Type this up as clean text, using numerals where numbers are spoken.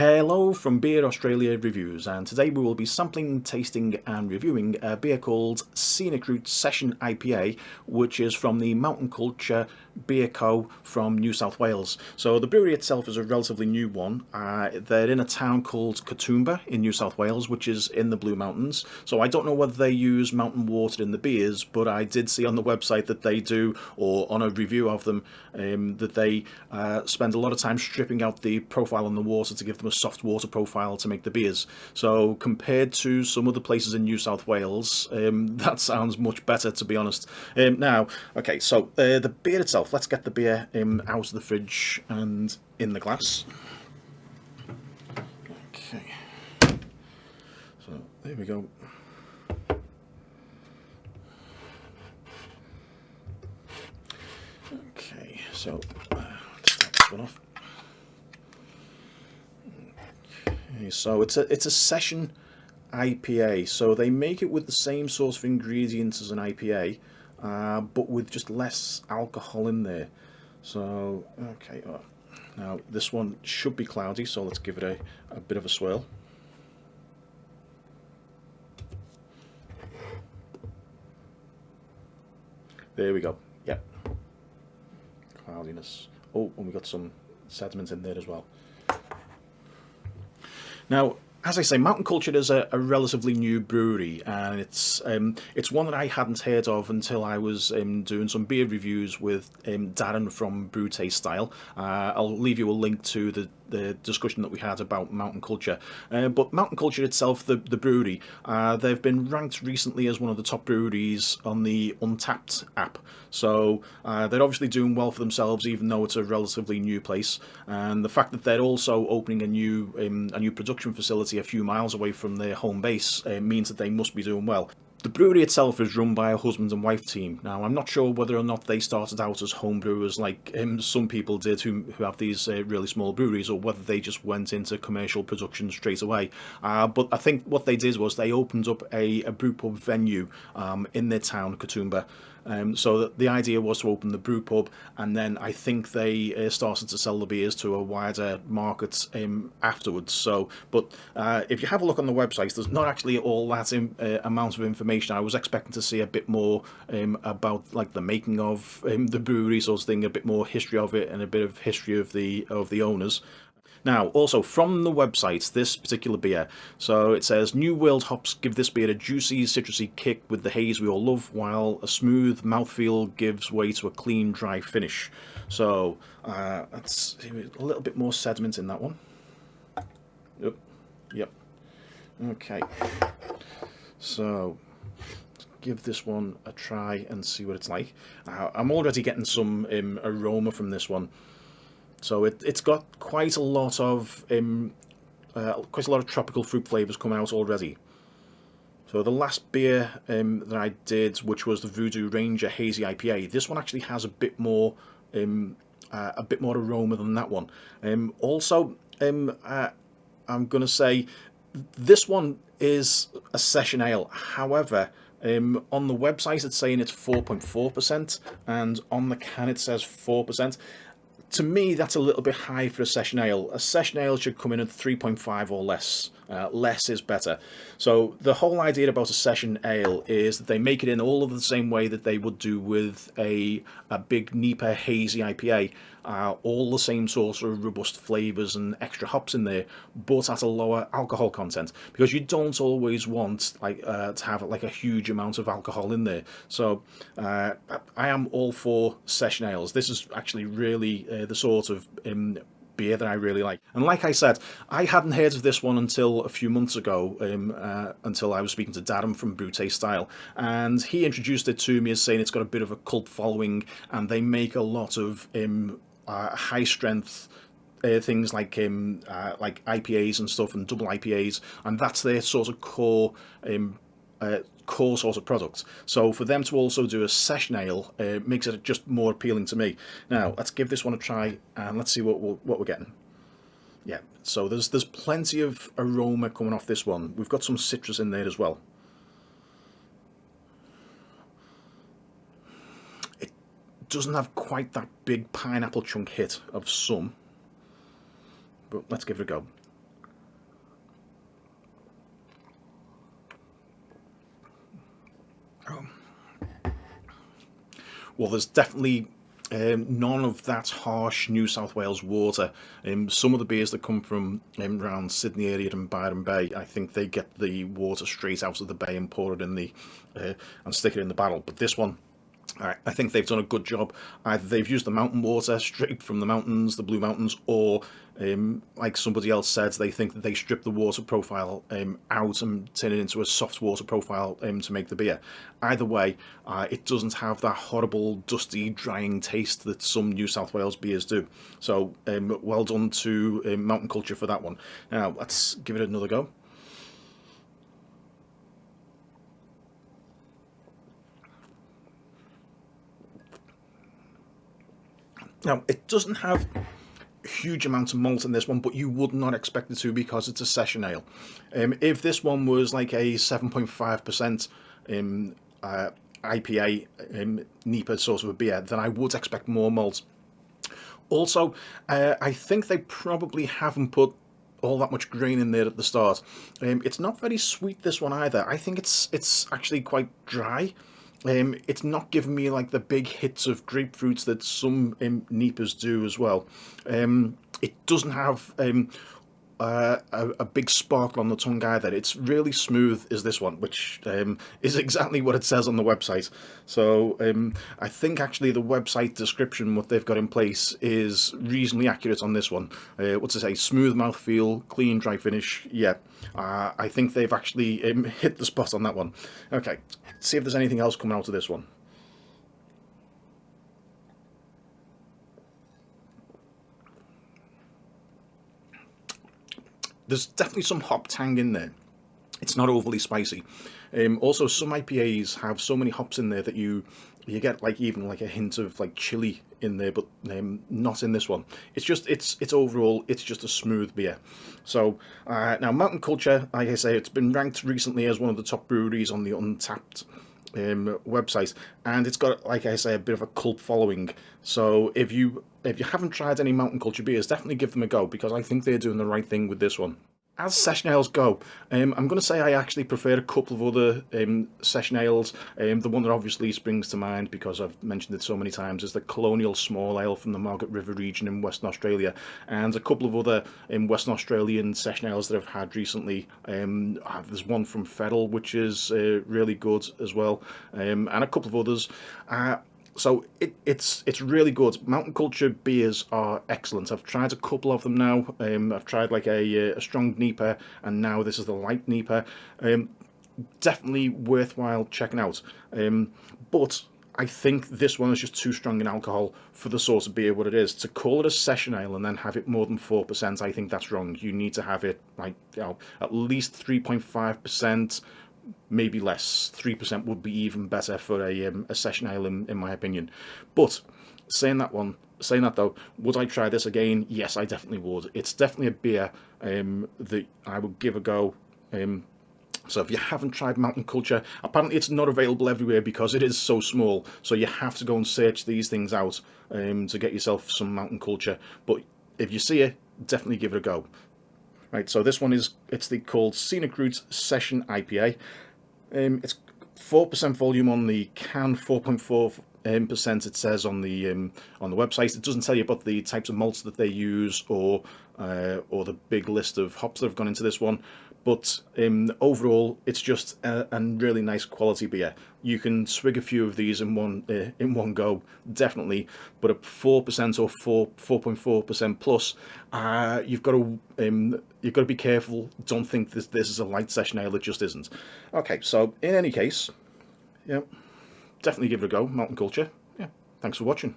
Hello from Beer Australia Reviews, and today we will be sampling, tasting and reviewing a beer called Scenic Session IPA, which is from the Mountain Culture Beer Co. from New South Wales. So the brewery itself is a relatively new one. They're in a town called Katoomba in New South Wales, which is in the Blue Mountains. So I don't know whether they use mountain water in the beers, but I did see on the website that they do, or on a review of them, that they spend a lot of time stripping out the profile on the water to give them a soft water profile to make the beers. So compared to some other places in New South Wales, that sounds much better, to be honest. Now, okay, so the beer itself, let's get the beer out of the fridge and in the glass. Okay, so there we go. Okay, so take this one off. Okay, so it's a session IPA, so they make it with the same sort of ingredients as an IPA, but with just less alcohol in there. So okay, now this one should be cloudy, so let's give it a bit of a swirl. There we go. Yep, cloudiness. Oh, and we got some sediment in there as well. Now, as I say, Mountain Culture is a relatively new brewery, and it's one that I hadn't heard of until I was doing some beer reviews with Darren from Brew Taste Style. I'll leave you a link to the discussion that we had about Mountain Culture. But Mountain Culture itself, the brewery, they've been ranked recently as one of the top breweries on the Untapped app. So they're obviously doing well for themselves, even though it's a relatively new place. And the fact that they're also opening a new production facility a few miles away from their home base means that they must be doing well. The brewery itself is run by a husband and wife team. Now, I'm not sure whether or not they started out as home brewers like some people did who have these really small breweries, or whether they just went into commercial production straight away. But I think what they did was they opened up a brew pub venue in their town, Katoomba. So the idea was to open the brew pub, and then I think they started to sell the beers to a wider market afterwards. So, but if you have a look on the website, there's not actually all that amount of information. I was expecting to see a bit more about like the making of the brewery sort of thing, a bit more history of it, and a bit of history of the owners. Now, also from the website, this particular beer, so it says, New World hops give this beer a juicy, citrusy kick with the haze we all love, while a smooth mouthfeel gives way to a clean, dry finish. So, let's see, a little bit more sediment in that one. Yep. Okay. So, give this one a try and see what it's like. I'm already getting some aroma from this one. So it's got quite a lot of tropical fruit flavours coming out already. So the last beer that I did, which was the Voodoo Ranger Hazy IPA, this one actually has a bit more aroma than that one. Also, I'm going to say this one is a session ale. However, on the website it's saying it's 4.4%, and on the can it says 4%. To me, that's a little bit high for a session ale. A session ale should come in at 3.5 or less. Less is better. So the whole idea about a session ale is that they make it in all of the same way that they would do with a big NEIPA Hazy IPA. All the same sorts of robust flavours and extra hops in there, but at a lower alcohol content, because you don't always want to have like a huge amount of alcohol in there. So I am all for session ales. This is actually really the sort of beer that I really like. And like I said, I hadn't heard of this one until a few months ago, until I was speaking to Darren from Brew Taste Style, and he introduced it to me as saying it's got a bit of a cult following, and they make a lot of high strength things like IPAs and stuff, and double IPAs, and that's their sort of core sort of product. So for them to also do a session ale makes it just more appealing to me. Now let's give this one a try, and let's see what we're getting. Yeah, so there's plenty of aroma coming off this one. We've got some citrus in there as well. It doesn't have quite that big pineapple chunk hit of some, but let's give it a go. Well, there's definitely none of that harsh New South Wales water. Some of the beers that come from around Sydney area and Byron Bay, I think they get the water straight out of the bay and pour it in the and stick it in the barrel. But this one, I think they've done a good job. Either they've used the mountain water straight from the mountains, the Blue Mountains, or like somebody else said, they think that they strip the water profile out and turn it into a soft water profile to make the beer. Either way, it doesn't have that horrible, dusty, drying taste that some New South Wales beers do. So well done to Mountain Culture for that one. Now, let's give it another go. Now, it doesn't have a huge amount of malt in this one, but you would not expect it to because it's a session ale. If this one was like a 7.5% IPA NEIPA sort of a beer, then I would expect more malt. Also, I think they probably haven't put all that much grain in there at the start. It's not very sweet, this one either. I think it's actually quite dry. It's not giving me like the big hits of grapefruits that some NEIPAs do as well. It doesn't have a big sparkle on the tongue either. It's really smooth as this one, which is exactly what it says on the website. So I think actually the website description, what they've got in place, is reasonably accurate on this one. What's it say? Smooth mouthfeel, clean, dry finish. Yeah, I think they've actually hit the spot on that one. Okay, see if there's anything else coming out of this one. There's definitely some hop tang in there. It's not overly spicy. Also, some IPAs have so many hops in there that you get like even like a hint of like chili in there, but not in this one. It's just it's overall it's just a smooth beer. So now Mountain Culture, like I say, it's been ranked recently as one of the top breweries on the Untapped website, and it's got, like I say, a bit of a cult following. So if you haven't tried any Mountain Culture beers, definitely give them a go, because I think they're doing the right thing with this one. As session ales go, I'm going to say I actually prefer a couple of other session ales. The one that obviously springs to mind, because I've mentioned it so many times, is the Colonial Small Ale from the Margaret River region in Western Australia, and a couple of other Western Australian session ales that I've had recently. There's one from Federal, which is really good as well, and a couple of others. So it's really good. Mountain Culture beers are excellent. I've tried a couple of them now. I've tried like a strong NEIPA, and now this is the light NEIPA. Definitely worthwhile checking out. But I think this one is just too strong in alcohol for the sort of beer what it is. To call it a session ale and then have it more than 4%, I think that's wrong. You need to have it like, you know, at least 3.5%. Maybe less. 3% would be even better for a session ale, in my opinion. But saying that though, would I try this again? Yes, I definitely would. It's definitely a beer that I would give a go. So if you haven't tried Mountain Culture, apparently it's not available everywhere because it is so small. So you have to go and search these things out to get yourself some Mountain Culture. But if you see it, definitely give it a go. Right, so this one it's called Scenic Route Session IPA. It's 4% volume on the can, 4.4% it says on the website. It doesn't tell you about the types of malts that they use or the big list of hops that have gone into this one. But overall, it's just a really nice quality beer. You can swig a few of these in one go, definitely. But at 4% or 4.4% plus, you've got to be careful. Don't think this is a light session ale. It just isn't. Okay, so in any case, yeah, definitely give it a go. Mountain Culture. Yeah, thanks for watching.